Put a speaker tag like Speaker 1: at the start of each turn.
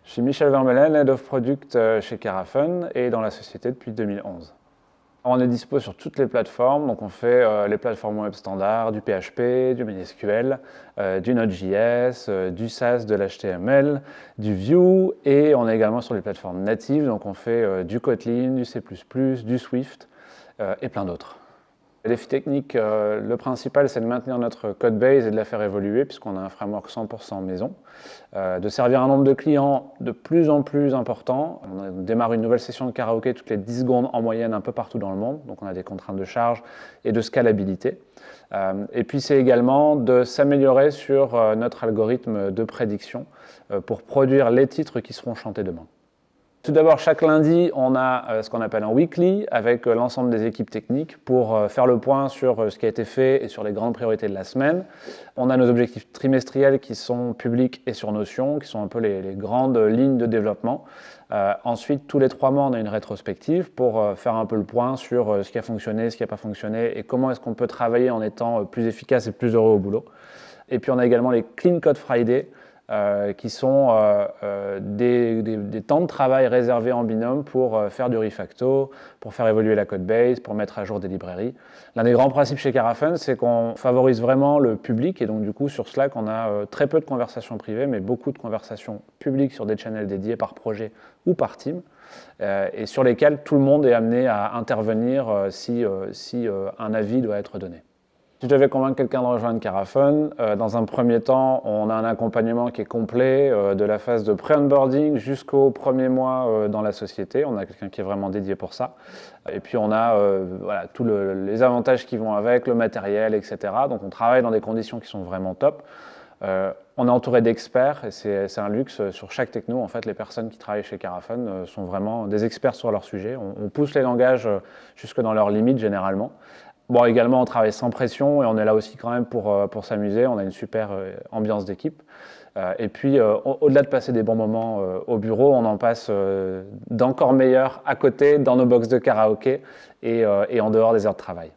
Speaker 1: Je suis Michel Vermeulen, Head of Product chez Carafun et dans la société depuis 2011. On est dispo sur toutes les plateformes, donc on fait les plateformes web standards, du PHP, du MySQL, du Node.js, du SAS, de l'HTML, du Vue et on est également sur les plateformes natives, donc on fait du Kotlin, du C++, du Swift et plein d'autres. Les défis techniques, le principal, c'est de maintenir notre code base et de la faire évoluer, puisqu'on a un framework 100% maison, de servir un nombre de clients de plus en plus important. On démarre une nouvelle session de karaoké toutes les 10 secondes en moyenne un peu partout dans le monde, donc on a des contraintes de charge et de scalabilité. Et puis c'est également de s'améliorer sur notre algorithme de prédiction pour produire les titres qui seront chantés demain. Tout d'abord, chaque lundi, on a ce qu'on appelle un weekly avec l'ensemble des équipes techniques pour faire le point sur ce qui a été fait et sur les grandes priorités de la semaine. On a nos objectifs trimestriels qui sont publics et sur Notion, qui sont un peu les grandes lignes de développement. Ensuite, tous les 3 mois, on a une rétrospective pour faire un peu le point sur ce qui a fonctionné, ce qui n'a pas fonctionné et comment est-ce qu'on peut travailler en étant plus efficace et plus heureux au boulot. Et puis, on a également les Clean Code Friday, qui sont des temps de travail réservés en binôme pour faire du refacto, pour faire évoluer la code base, pour mettre à jour des librairies. L'un des grands principes chez Carafun, c'est qu'on favorise vraiment le public et donc du coup sur Slack, on a très peu de conversations privées, mais beaucoup de conversations publiques sur des channels dédiés par projet ou par team et sur lesquels tout le monde est amené à intervenir si un avis doit être donné. Si je devais convaincre quelqu'un de rejoindre Carafun, dans un premier temps, on a un accompagnement qui est complet, de la phase de pré-onboarding jusqu'au premier mois dans la société. On a quelqu'un qui est vraiment dédié pour ça. Et puis on a voilà, tous les avantages qui vont avec, le matériel, etc. Donc on travaille dans des conditions qui sont vraiment top. On est entouré d'experts et c'est un luxe sur chaque techno. En fait, les personnes qui travaillent chez Carafun sont vraiment des experts sur leur sujet. On pousse les langages jusque dans leurs limites généralement. Bon, également, on travaille sans pression et on est là aussi quand même pour s'amuser. On a une super ambiance d'équipe. Et puis, au-delà de passer des bons moments au bureau, on en passe d'encore meilleurs à côté, dans nos box de karaoké et en dehors des heures de travail.